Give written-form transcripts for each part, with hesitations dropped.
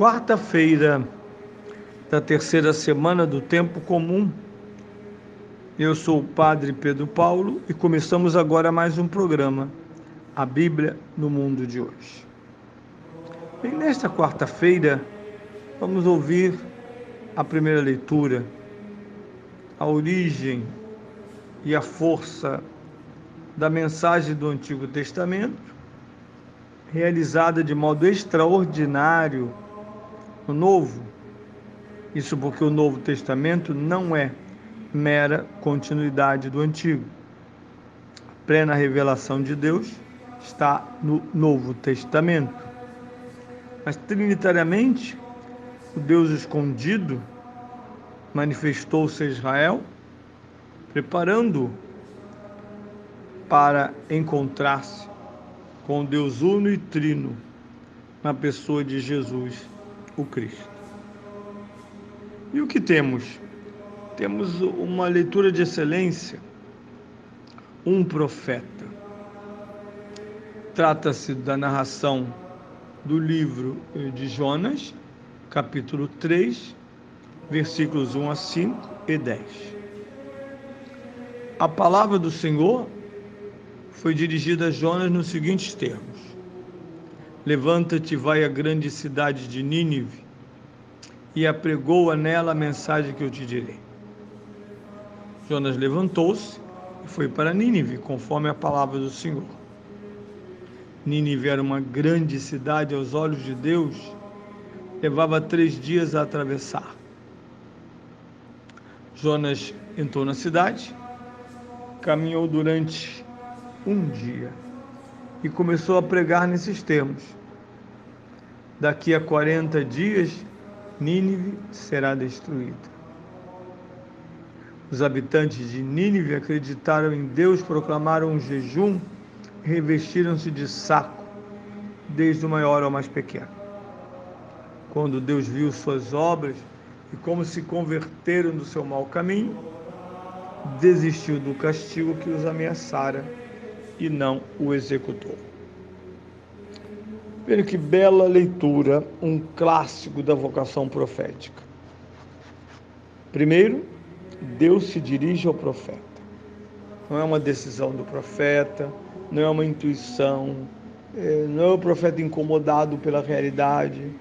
Quarta-feira da terceira semana do Tempo Comum. Eu sou o Padre Pedro Paulo e começamos agora mais um programa, A Bíblia no Mundo de hoje. E nesta quarta-feira vamos ouvir a primeira leitura, a origem e a força da mensagem do Antigo Testamento, realizada de modo extraordinário no Novo. Isso porque o Novo Testamento não é mera continuidade do Antigo. A plena revelação de Deus está no Novo Testamento. Mas, trinitariamente, o Deus escondido manifestou-se a Israel, preparando-o para encontrar-se com o Deus uno e trino na pessoa de Jesus, o Cristo. E o que temos? Temos uma leitura de excelência, um profeta. Trata-se da narração do livro de Jonas, capítulo 3, versículos 1 a 5 e 10. A palavra do Senhor foi dirigida a Jonas nos seguintes termos: levanta-te e vai à grande cidade de Nínive e apregoa nela a mensagem que eu te direi. Jonas levantou-se e foi para Nínive, conforme a palavra do Senhor. Nínive era uma grande cidade aos olhos de Deus, levava 3 dias a atravessar. Jonas entrou na cidade, caminhou durante um dia e começou a pregar nesses termos: daqui a 40 dias, Nínive será destruída. Os habitantes de Nínive acreditaram em Deus, proclamaram um jejum e revestiram-se de saco, desde o maior ao mais pequeno. Quando Deus viu suas obras e como se converteram do seu mau caminho, desistiu do castigo que os ameaçara e não o executou. Veja que bela leitura, um clássico da vocação profética. Primeiro, Deus se dirige ao profeta. Não é uma decisão do profeta, não é uma intuição, não é o profeta incomodado pela realidade,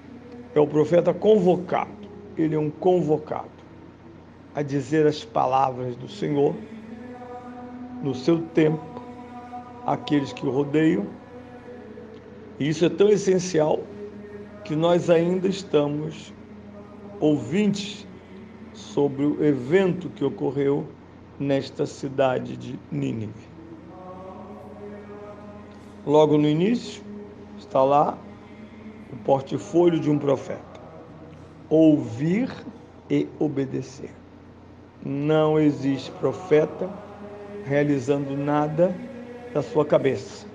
é o profeta convocado. Ele é um convocado a dizer as palavras do Senhor no seu tempo àqueles que o rodeiam. E isso é tão essencial que nós ainda estamos ouvintes sobre o evento que ocorreu nesta cidade de Nínive. Logo no início, está lá o portfólio de um profeta: ouvir e obedecer. Não existe profeta realizando nada da sua cabeça.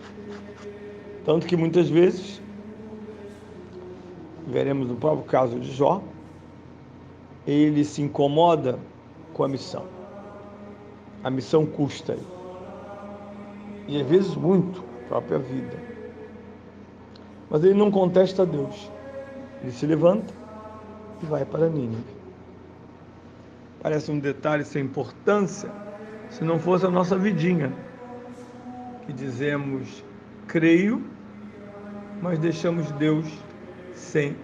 Tanto que muitas vezes, veremos no próprio caso de Jó, ele se incomoda com a missão. A missão custa-lhe. E às vezes muito, a própria vida. Mas ele não contesta a Deus. Ele se levanta e vai para Nínive. Parece um detalhe sem importância, se não fosse a nossa vidinha, que dizemos, creio, mas deixamos Deus sem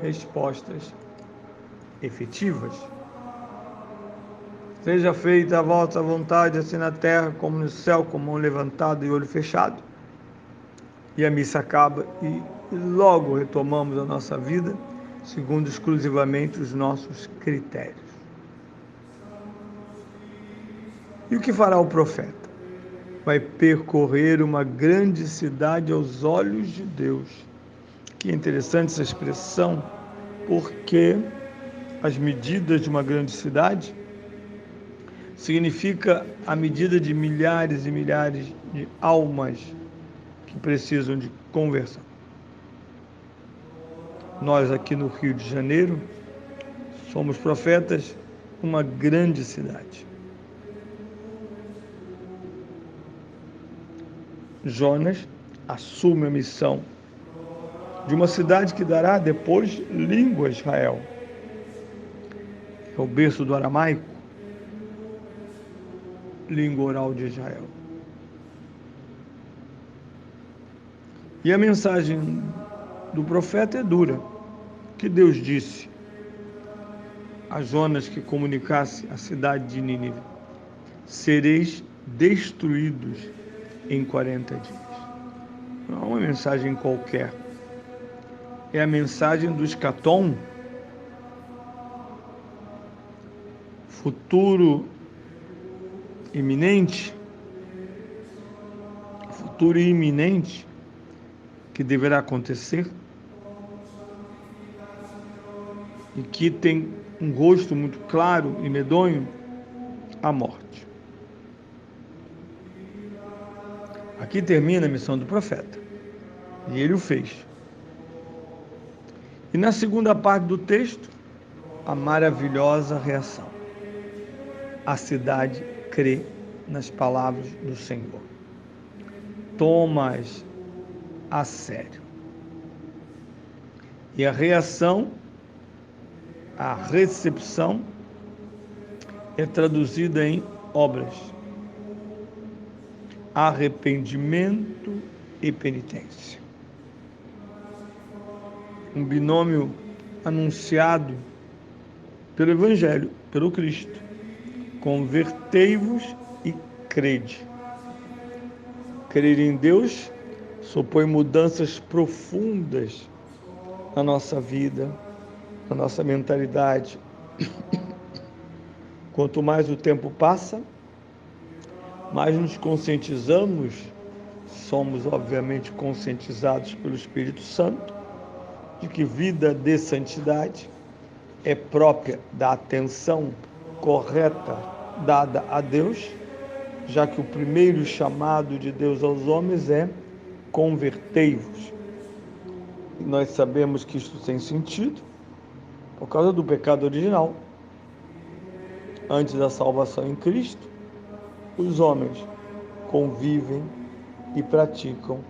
respostas efetivas. Seja feita a vossa vontade, assim na terra como no céu, com mão levantada e olho fechado. E a missa acaba e logo retomamos a nossa vida segundo exclusivamente os nossos critérios. E o que fará o profeta? Vai percorrer uma grande cidade aos olhos de Deus. Que interessante essa expressão, porque as medidas de uma grande cidade significa a medida de milhares e milhares de almas que precisam de conversão. Nós aqui no Rio de Janeiro somos profetas numa grande cidade. Jonas assume a missão de uma cidade que dará depois língua a Israel. É o berço do aramaico, língua oral de Israel. E a mensagem do profeta é dura, que Deus disse a Jonas que comunicasse a cidade de Nínive: sereis destruídos em 40 dias. Não é uma mensagem qualquer, é a mensagem do escatom, futuro iminente, que deverá acontecer e que tem um rosto muito claro e medonho: a morte. Aqui termina a missão do profeta, e ele o fez. E na segunda parte do texto, a maravilhosa reação. A cidade crê nas palavras do Senhor. Toma-as a sério. E a reação, a recepção, é traduzida em obras: arrependimento e penitência. Um binômio anunciado pelo Evangelho, pelo Cristo. Convertei-vos e crede. Crer em Deus supõe mudanças profundas na nossa vida, na nossa mentalidade. Quanto mais o tempo passa, mais nos conscientizamos, somos obviamente conscientizados pelo Espírito Santo, de que vida de santidade é própria da atenção correta dada a Deus, já que o primeiro chamado de Deus aos homens é: convertei-vos. E nós sabemos que isso tem sentido por causa do pecado original. Antes da salvação em Cristo, os homens convivem e praticam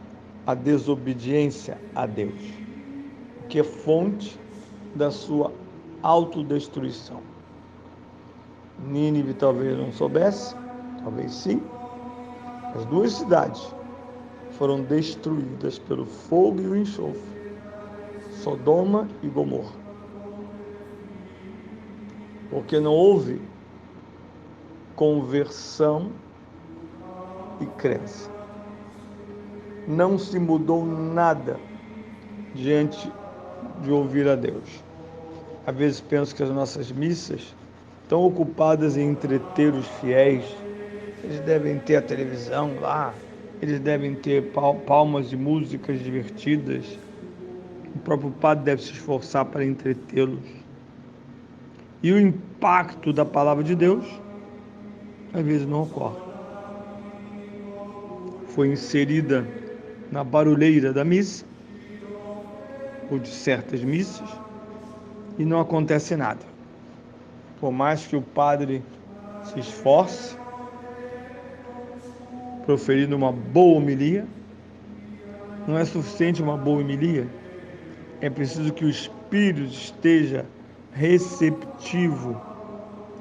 a desobediência a Deus, que é fonte da sua autodestruição. Nínive talvez não soubesse, talvez sim. As duas cidades foram destruídas pelo fogo e o enxofre, Sodoma e Gomorra, porque não houve conversão e crença. Não se mudou nada diante de ouvir a Deus. Às vezes penso que as nossas missas estão ocupadas em entreter os fiéis. Eles devem ter a televisão lá, eles devem ter palmas e músicas divertidas. O próprio padre deve se esforçar para entretê-los. E o impacto da palavra de Deus, às vezes, não ocorre. Foi inserida na barulheira da missa, ou de certas missas, e não acontece nada. Por mais que o padre se esforce, proferindo uma boa homilia, não é suficiente uma boa homilia, é preciso que o espírito esteja receptivo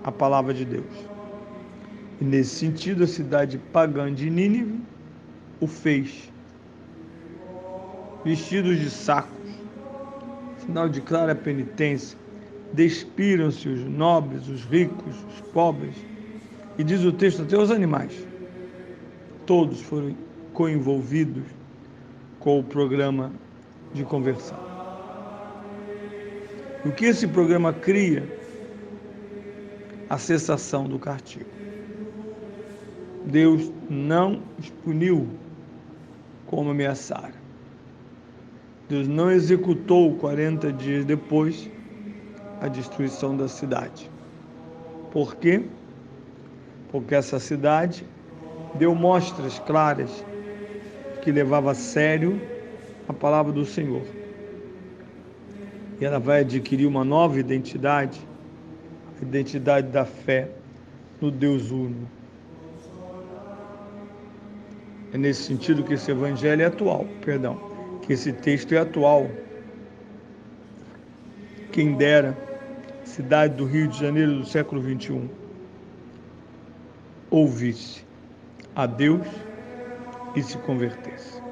à palavra de Deus. E nesse sentido, a cidade pagã de Nínive o fez. Vestidos de sacos, sinal de clara penitência, despiram-se os nobres, os ricos, os pobres, e diz o texto, até os animais. Todos foram coenvolvidos com o programa de conversão. O que esse programa cria? A cessação do castigo. Deus não os puniu como ameaçara. Deus não executou 40 dias depois a destruição da cidade. Por quê? Porque essa cidade deu mostras claras que levava a sério a palavra do Senhor. E ela vai adquirir uma nova identidade, a identidade da fé no Deus uno. É nesse sentido que esse evangelho é atual, que esse texto é atual. Quem dera, cidade do Rio de Janeiro do século XXI, ouvisse a Deus e se convertesse.